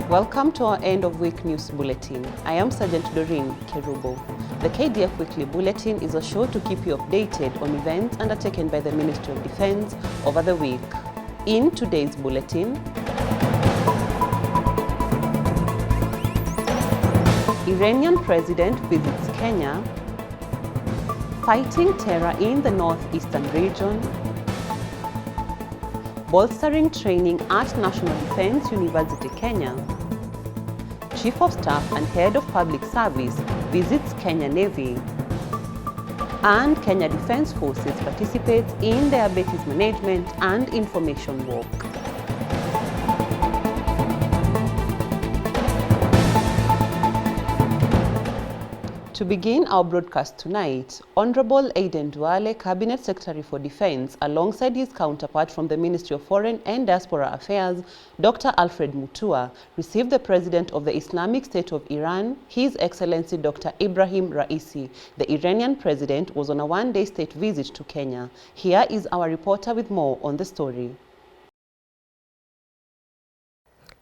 Welcome to our end of week news bulletin. I am Sergeant Doreen Kerubo. The Kdf Weekly Bulletin is a show to keep you updated on events undertaken by the Ministry of Defense over the week. In today's bulletin, Iranian president visits Kenya, fighting terror in the northeastern region, bolstering training at National Defense University, Kenya, Chief of Staff and Head of Public Service visits Kenya Navy, and Kenya Defense Forces participates in diabetes management and information work. To begin our broadcast tonight, Honorable Aden Duale, Cabinet Secretary for Defense, alongside his counterpart from the Ministry of Foreign and Diaspora Affairs, Dr. Alfred Mutua, received the President of the Islamic State of Iran, His Excellency Dr. Ibrahim Raisi. The Iranian President was on a one-day state visit to Kenya. Here is our reporter with more on the story.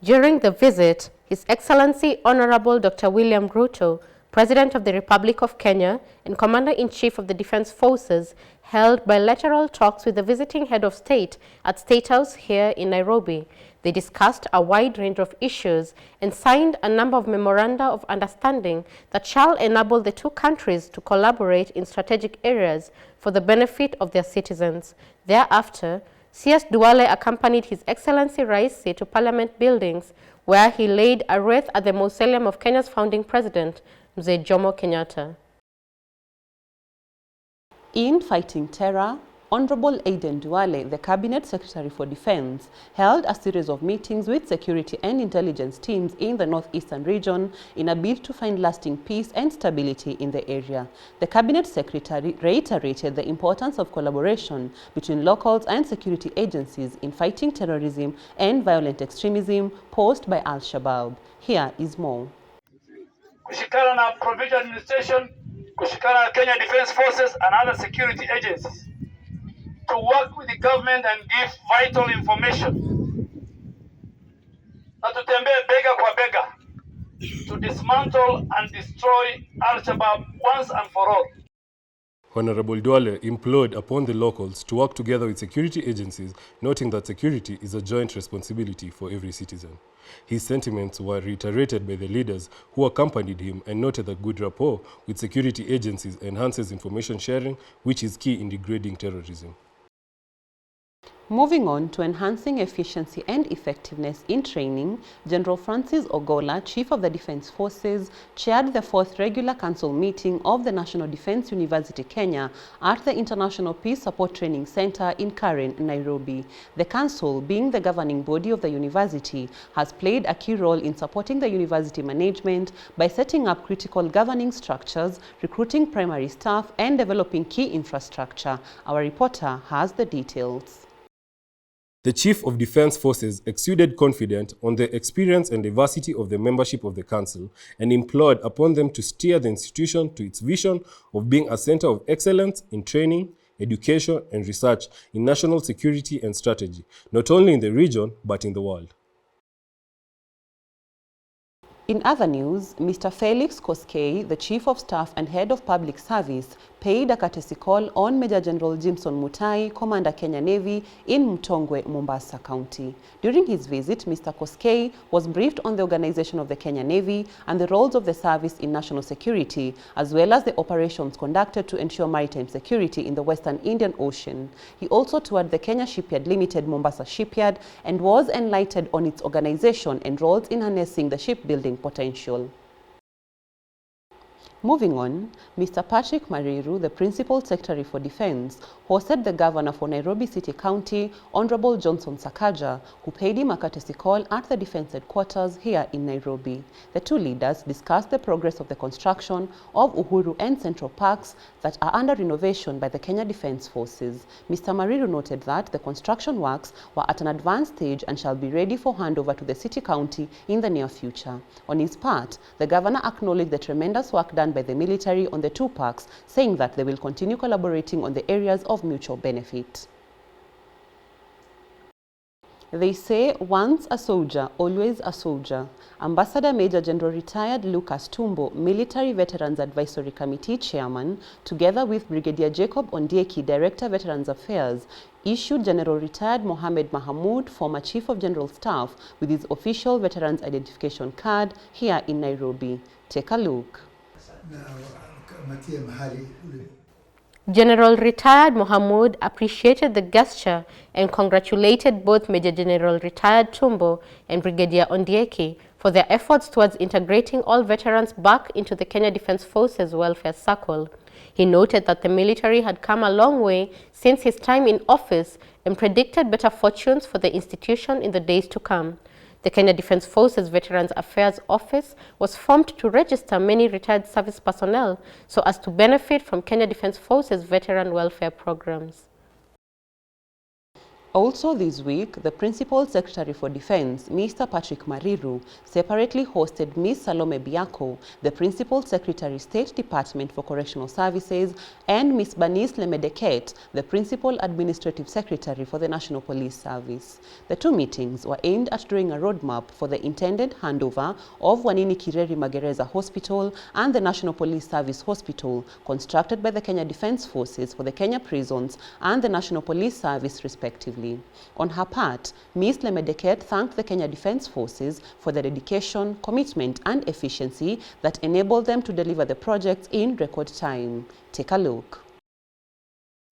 During the visit, His Excellency Honorable Dr. William Ruto, President of the Republic of Kenya and Commander-in-Chief of the Defense Forces, held bilateral talks with the visiting head of state at State House here in Nairobi. They discussed a wide range of issues and signed a number of memoranda of understanding that shall enable the two countries to collaborate in strategic areas for the benefit of their citizens. Thereafter, CS Duale accompanied His Excellency Raisi to Parliament buildings, where he laid a wreath at the mausoleum of Kenya's founding president, Mzee Jomo Kenyatta. In fighting terror, Honorable Aden Duale, the Cabinet Secretary for Defense, held a series of meetings with security and intelligence teams in the northeastern region in a bid to find lasting peace and stability in the area. The Cabinet Secretary reiterated the importance of collaboration between locals and security agencies in fighting terrorism and violent extremism posed by Al-Shabaab. Here is more. Kushikana na Provincial Administration, kushikana na Kenya Defense Forces and other security agencies to work with the government and give vital information. Na tutembee bega kwa bega to dismantle and destroy Al-Shabaab once and for all. Honorable Duale implored upon the locals to work together with security agencies, noting that security is a joint responsibility for every citizen. His sentiments were reiterated by the leaders who accompanied him and noted that good rapport with security agencies enhances information sharing, which is key in degrading terrorism. Moving on to enhancing efficiency and effectiveness in training, General Francis Ogola, Chief of the Defense Forces, chaired the 4th Regular Council meeting of the National Defense University, Kenya at the International Peace Support Training Center in Karen, Nairobi. The council, being the governing body of the university, has played a key role in supporting the university management by setting up critical governing structures, recruiting primary staff, and developing key infrastructure. Our reporter has the details. The Chief of Defense Forces exuded confidence on the experience and diversity of the membership of the Council and implored upon them to steer the institution to its vision of being a center of excellence in training, education, and research in national security and strategy, not only in the region, but in the world. In other news, Mr. Felix Koskei, the Chief of Staff and Head of Public Service, paid a courtesy call on Major General Jimson Mutai, Commander Kenya Navy in Mtongwe, Mombasa County. During his visit, Mr. Koskei was briefed on the organization of the Kenya Navy and the roles of the service in national security, as well as the operations conducted to ensure maritime security in the Western Indian Ocean. He also toured the Kenya Shipyard Limited Mombasa Shipyard and was enlightened on its organization and roles in harnessing the shipbuilding potential. Moving on, Mr. Patrick Mariru, the Principal Secretary for Defense, hosted the Governor for Nairobi City County, Honorable Johnson Sakaja, who paid him a courtesy call at the Defense Headquarters here in Nairobi. The two leaders discussed the progress of the construction of Uhuru and Central Parks that are under renovation by the Kenya Defense Forces. Mr. Mariru noted that the construction works were at an advanced stage and shall be ready for handover to the City County in the near future. On his part, the Governor acknowledged the tremendous work done by the military on the two parks, saying that they will continue collaborating on the areas of mutual benefit. They say once a soldier, always a soldier. Ambassador Major General Retired Lucas Tumbo, Military Veterans Advisory Committee Chairman, together with Brigadier Jacob Ondieki, Director Veterans Affairs, issued General Retired Mohammed Mahamoud, former Chief of General Staff, with his official Veterans Identification Card here in Nairobi. Take a look. General Retired Mohamoud appreciated the gesture and congratulated both Major General Retired Tumbo and Brigadier Ondieki for their efforts towards integrating all veterans back into the Kenya Defence Forces welfare circle. He noted that the military had come a long way since his time in office and predicted better fortunes for the institution in the days to come. The Kenya Defence Forces Veterans Affairs Office was formed to register many retired service personnel so as to benefit from Kenya Defence Forces veteran welfare programs. Also this week, the Principal Secretary for Defense, Mr. Patrick Mariru, separately hosted Ms. Salome Biako, the Principal Secretary, State Department for Correctional Services, and Ms. Bernice Lemedeket, the Principal Administrative Secretary for the National Police Service. The two meetings were aimed at drawing a roadmap for the intended handover of Wanini Kireri Magereza Hospital and the National Police Service Hospital, constructed by the Kenya Defence Forces for the Kenya prisons and the National Police Service, respectively. On her part, Ms. Lemedeket thanked the Kenya Defence Forces for their dedication, commitment and efficiency that enabled them to deliver the projects in record time. Take a look.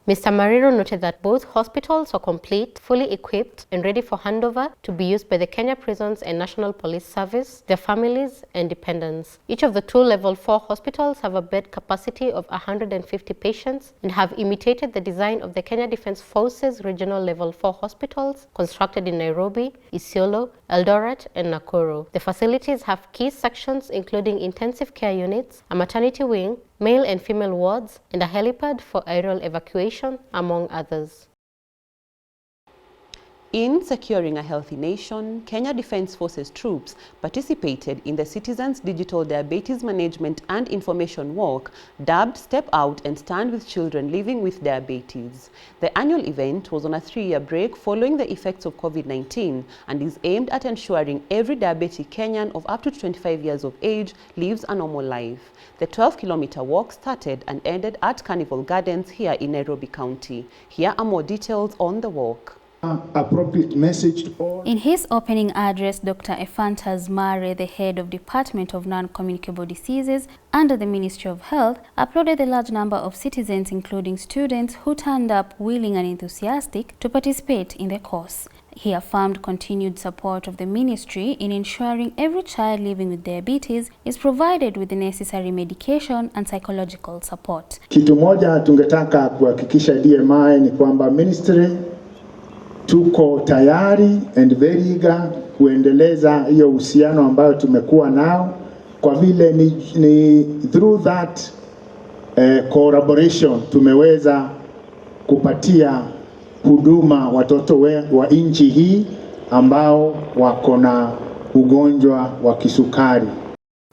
Mr. Mariru noted that both hospitals were complete, fully equipped and ready for handover to be used by the Kenya Prisons and National Police Service, their families and dependents. Each of the two Level 4 hospitals have a bed capacity of 150 patients and have imitated the design of the Kenya Defence Forces Regional Level 4 hospitals constructed in Nairobi, Isiolo, Eldoret and Nakuru. The facilities have key sections including intensive care units, a maternity wing, male and female wards, and a helipad for aerial evacuation, among others. In securing a healthy nation, Kenya Defence Forces troops participated in the Citizens Digital Diabetes Management and Information Walk, dubbed Step Out and Stand with Children Living with Diabetes. The annual event was on a 3-year break following the effects of COVID-19 and is aimed at ensuring every diabetic Kenyan of up to 25 years of age lives a normal life. The 12-kilometer walk started and ended at Carnival Gardens here in Nairobi County. Here are more details on the walk. Appropriate message to all. In his opening address, Dr. Ephantas Mare, the head of Department of Non-Communicable Diseases under the Ministry of Health, applauded the large number of citizens, including students, who turned up willing and enthusiastic to participate in the course. He affirmed continued support of the ministry in ensuring every child living with diabetes is provided with the necessary medication and psychological support. Kitu moja tungetaka kuhakikisha DMI ni kwamba ministry tuko tayari and very eager kuendeleza hiyo uhusiano ambayo tumekuwa nao, kwa vile ni through that collaboration tumeweza kupatia huduma watoto wa nchi hii ambao wako na ugonjwa wa kisukari.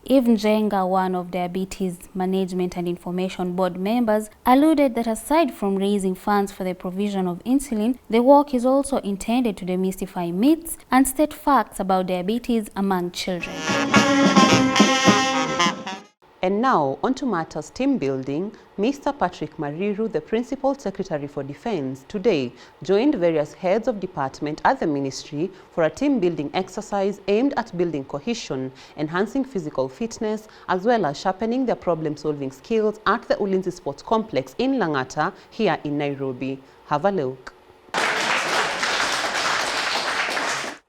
Eve Njenga, one of Diabetes Management and Information Board members, alluded that aside from raising funds for the provision of insulin, the walk is also intended to demystify myths and state facts about diabetes among children. And now, on to matters team building. Mr. Patrick Mariru, the Principal Secretary for Defense, today joined various heads of department at the ministry for a team building exercise aimed at building cohesion, enhancing physical fitness, as well as sharpening their problem-solving skills at the Ulinzi Sports Complex in Lang'ata, here in Nairobi. Have a look.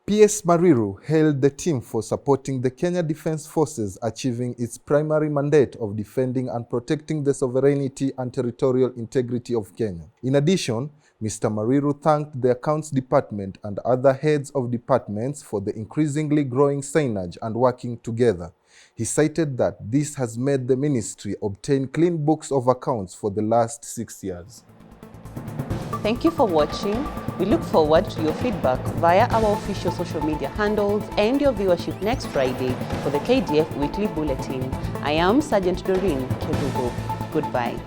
PS Mariru hailed the team for supporting the Kenya Defence Forces achieving its primary mandate of defending and protecting the sovereignty and territorial integrity of Kenya. In addition, Mr. Mariru thanked the Accounts Department and other heads of departments for the increasingly growing signage and working together. He cited that this has made the ministry obtain clean books of accounts for the last 6 years. Thank you for watching. We look forward to your feedback via our official social media handles and your viewership next Friday for the KDF Weekly Bulletin. I am Sergeant Doreen Kerugo. Goodbye.